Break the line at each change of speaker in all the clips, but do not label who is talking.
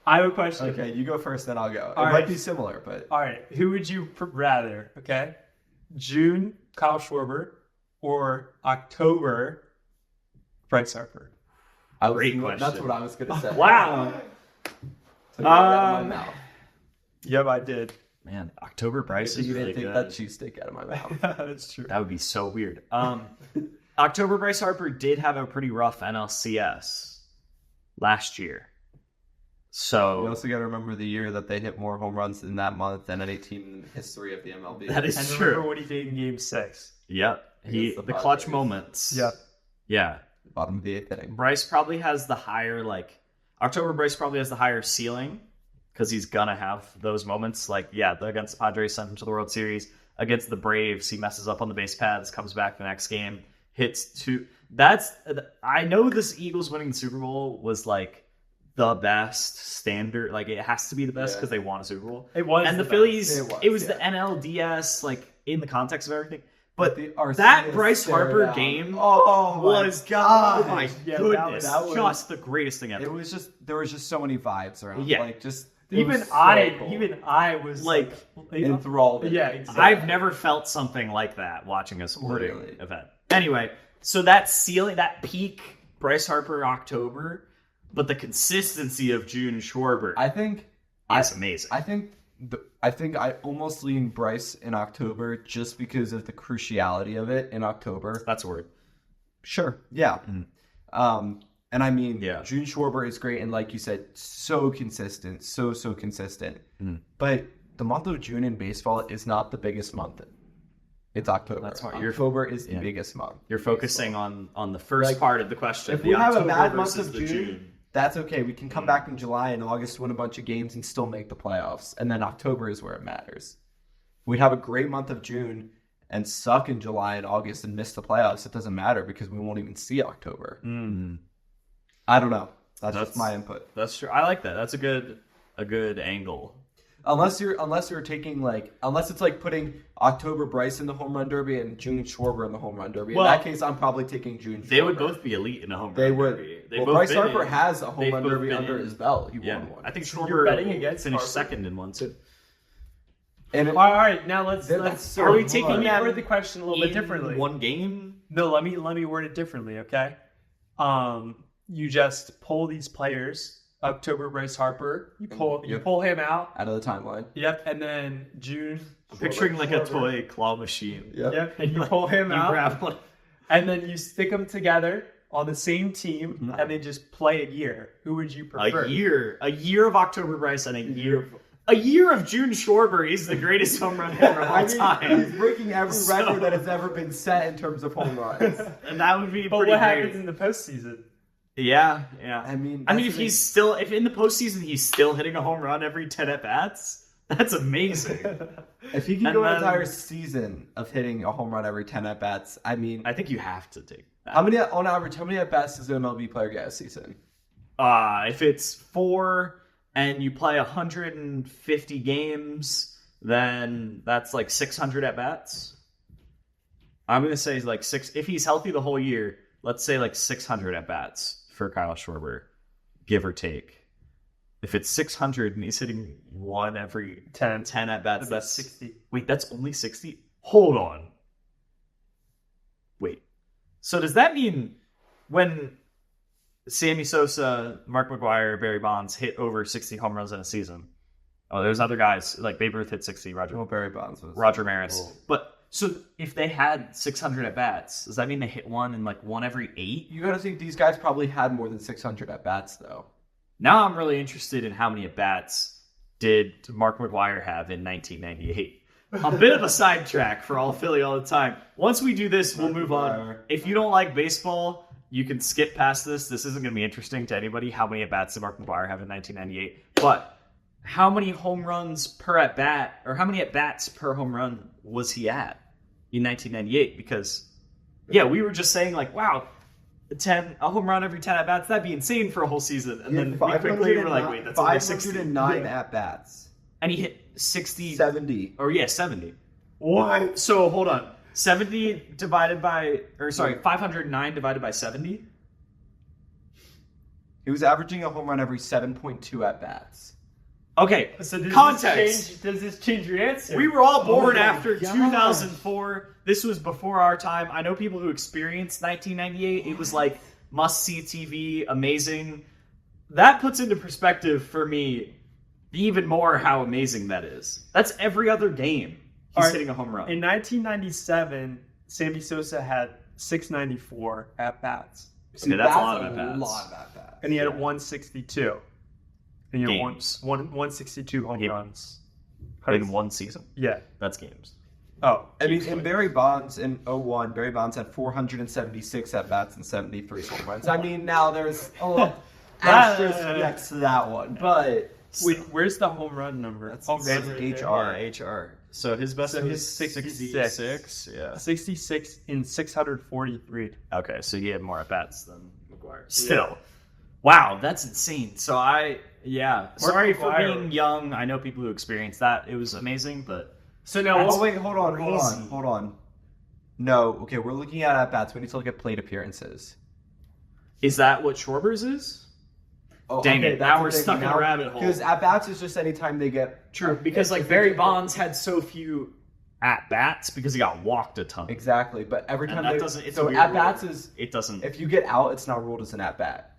I have a question.
Okay, you go first, then I'll go. It
All
might
right.
be similar, but
All right. Who would you rather? Okay. June, Kyle Schwarber, or October, Bryce Harper?
Great question.
That's what I was gonna say.
Wow.
So you got that in my mouth.
Yep, I did.
Man, October Bryce
So
is
you
really
didn't take
good.
that cheesesteak out of my mouth.
That's true.
That would be so weird. October Bryce Harper did have a pretty rough NLCS last year.
You
So
also got to remember the year that they hit more home runs in that month than any team in the history of the MLB.
that is
And
true.
remember what he did in Game 6.
Yep.
Against
The
the
clutch
Padres.
moments.
Yep.
Yeah.
Bottom of the 8th inning.
Bryce probably has the higher, October Bryce probably has the higher ceiling because he's going to have those moments. Against the Padres, sent him to the World Series. Against the Braves, he messes up on the base paths, comes back the next game, hits two. I know this Eagles winning the Super Bowl was the best standard. It has to be the best because they won a Super Bowl.
It was
And the
the
Phillies,
best.
it was the NLDS, in the context of everything. But
The Arceus
that Bryce
stare
Harper
down.
game
Oh
was
my God.
oh my
Yeah,
goodness,
that was-
just the greatest thing
It
ever.
was just there was just so many vibes around.
Yeah.
It
Even
was so cool.
I was
Enthralled.
Yeah, exactly.
I've never felt something like that watching a sporting
Really?
event. Anyway, so that ceiling, that peak Bryce Harper October, but the consistency of June Schwarber
I think
is amazing.
I think I almost lean Bryce in October just because of the cruciality of it in October.
That's a word.
Sure. Yeah. And I mean,
Yeah.
June Schwarber is great, and like you said, so consistent, so consistent. But the month of June in baseball is not the biggest month. It's October.
That's smart.
October is the biggest month.
You're focusing on the first
Like,
part of the question.
If
the
we have a
October
bad month
versus
of
the
June, that's okay. We can come back in July and August, win a bunch of games, and still make the playoffs. And then October is where it matters. We have a great month of June and suck in July and August and miss the playoffs. It doesn't matter because we won't even see October. I don't know. That's just my input.
That's true. I like that. That's a good angle.
Unless you're taking unless it's putting October Bryce in the home run derby and June Schwarber in the home run derby.
Well,
in that case, I'm probably taking June Schwarber.
They would both be elite in a home run
They would.
derby. They
Well,
both
Bryce
been
Harper
in-
has a home
they've
run
both
derby
been
under
in-
his belt. He
Yeah,
won one.
I think
So you're
Schwarber
betting against
finished
Harper?
second in one too.
And
All right, now let's.
That's so
Are we
hard.
taking
Let me
word the question a little bit differently?
One game.
No, let me word it differently, okay? You just pull these players. October Bryce Harper. You pull him out.
out of the timeline.
Yep, and then June.
I'm picturing a
Schwarber.
toy claw machine.
Yep, and you pull him
You
out,
grab one.
and then you stick them together on the same team, and they just play a year. Who would you prefer?
A year of October Bryce and a year of June Schwarber. He's the greatest home run hitter of all time.
He's breaking every
So-
record that has ever been set in terms of home runs.
And that would be
But
pretty
what
great.
happens in the postseason?
Yeah.
I mean,
if in the postseason he's still hitting a home run every 10 at bats, that's amazing.
if he can
and
go an
then-
entire season of hitting a home run every 10 at bats, I mean,
I think you have to take that.
how many at bats does an MLB player get a season?
If it's 4 and you play 150 games, then that's 600 at bats. I'm gonna say 6. If he's healthy the whole year, let's say 600 at bats for Kyle Schwarber, give or take. If it's 600 and he's hitting one every 10 at bats, that's
60.
Wait, that's only 60? Hold on. Wait. So does that mean when Sammy Sosa, Mark McGwire, Barry Bonds hit over 60 home runs in a season? Oh, there's other guys like Babe Ruth hit 60. Roger
Barry Bonds was
Maris. But so if they had 600 at bats, does that mean they hit one in one every 8?
You got to think these guys probably had more than 600 at bats, though.
Now I'm really interested in how many at bats did Mark McGwire have in 1998. A bit of a sidetrack for all Philly all the time. Once we do this, we'll move on. If you don't like baseball, you can skip past this. This isn't going to be interesting to anybody. How many at bats did Mark McGwire have in 1998? But how many home runs per at bat, or how many at bats per home run was he at in 1998? Because, we were just saying wow, a home run every 10 at bats, that'd be insane for a whole season. And then we quickly were like, wait, that's only 60.
509 at bats.
And he hit 60.
70.
Or 70.
What?
So hold on. 70 divided by, 509 divided by 70?
He was averaging a home run every 7.2 at bats.
Okay,
So does
context.
Does this change your answer?
We were all born
my
after
gosh.
2004. This was before our time. I know people who experienced 1998. It was like must-see TV, amazing. That puts into perspective for me even more how amazing that is. That's every other game he's hitting a home run.
In 1997, Sammy Sosa had 694 at bats,
Okay, that's a lot of at-bats.
lot of at-bats.
and he had 162. And he had
Games.
162 home
He-
runs.
In one season?
Yeah.
That's games.
Oh,
I mean, in Barry Bonds in 01, Barry Bonds had 476 at-bats and 73 home runs. I mean, now there's a little asterisk next to that one, but...
wait, where's the home run number?
That's
Home runs
HR.
Yeah, HR. So his best
So
was
his
66. Yeah.
66 in 643.
Okay, so he had more at bats than McGuire. Still, wow, that's insane. So sorry for
McGuire.
being young. I know people who experienced that. It was amazing, but
So now,
Oh, wait, hold on.
crazy.
No, okay, we're looking at-bats. We need to look at plate appearances.
is that what Schwarber's is?
Oh,
Dang it, now
that's the
we're
thing.
stuck in a rabbit hole.
Because at-bats is just anytime they get...
True, because like Barry Bonds had so few at bats because he got walked a ton.
Exactly, but every
And
time
that
they...
doesn't. It's
so
a weird
at-bats
rule.
is...
It doesn't.
If you get out, it's not ruled as an at-bat.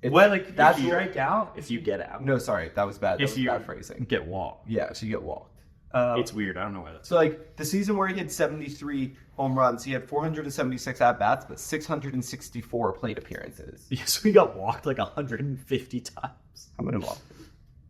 what, like,
that's
if you strike out?
If you get out,
No, sorry, that was bad. That
if
was
you
bad phrasing.
get walked,
Yeah, so you get walked.
it's weird. I don't know why that's.
So, like, the season where he had 73 home runs, he had 476 at-bats, but 664 plate appearances.
Yeah, so he got walked like 150 times.
How many walked?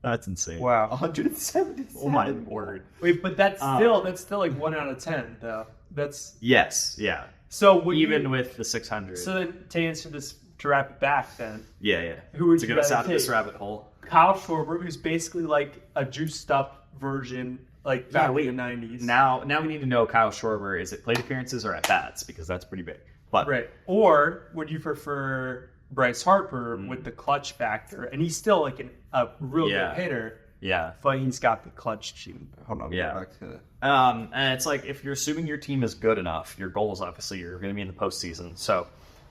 That's insane.
Wow.
177.
Oh my word.
Wait, but that's still like 1 out of 10 though. That's
Yes. Yeah.
so would
Even
you,
with the 600.
so then to answer this, to wrap it back then,
yeah.
Who would
to
you
get us
rather
out of this
take?
rabbit hole?
Kyle Schwarber, who's basically like a juiced up version, like back in the 90s.
Now we need to know Kyle Schwarber. Is it plate appearances or at bats? Because that's pretty big. But
Right. Or would you prefer Bryce Harper with the clutch factor? And he's still like a real
Yeah.
good hitter,
yeah.
but he's got the clutch gene.
Hold on,
Yeah.
go back to...
And it's like if you're assuming your team is good enough, your goal is obviously you're going to be in the postseason. So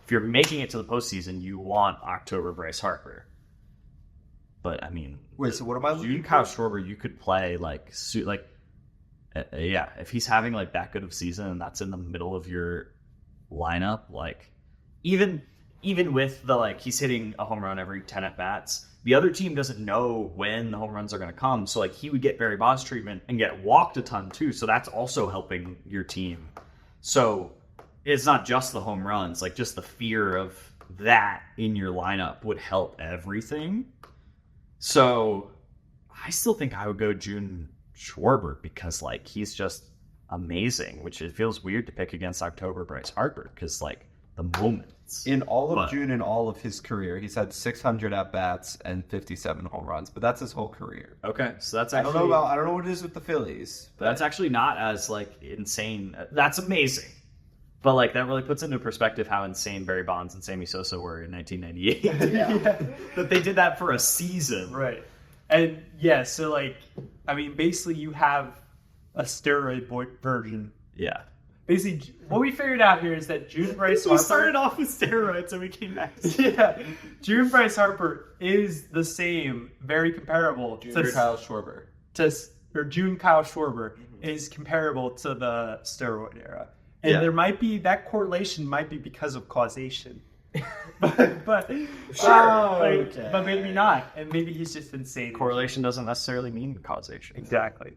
if you're making it to the postseason, you want October Bryce Harper. But I mean,
Wait, so what am I
June
looking
Kyle
for?
Schwarber, you could play if he's having like that good of a season and that's in the middle of your lineup, like even with the like he's hitting a home run every 10 at bats, the other team doesn't know when the home runs are going to come. So like he would get Barry Bonds treatment and get walked a ton too. So that's also helping your team. So it's not just the home runs, like just the fear of that in your lineup would help everything. So I still think I would go June Schwarber because like he's just amazing, which it feels weird to pick against October Bryce Harper because like the moments.
In all of
But-
June and all of his career, he's had 600 at-bats and 57 home runs, but that's his whole career.
Okay, so that's
I
actually
don't know what it is with the Phillies.
that's actually not as like insane. That's amazing. But like that really puts into perspective how insane Barry Bonds and Sammy Sosa were in 1998. That they did that for a season.
Right. And yeah, so like, I mean, basically you have a steroid version.
Yeah.
Basically, what we figured out here is that June Bryce
We
Harper.
started off with steroids and we came back to
Yeah, June Bryce Harper is the same, very comparable
June
to
Kyle Schwarber.
June Kyle Schwarber is comparable to the steroid era, and
Yeah.
there might be that correlation might be because of causation, but
Sure.
but maybe not, and maybe he's just insane.
correlation doesn't necessarily mean causation.
Exactly.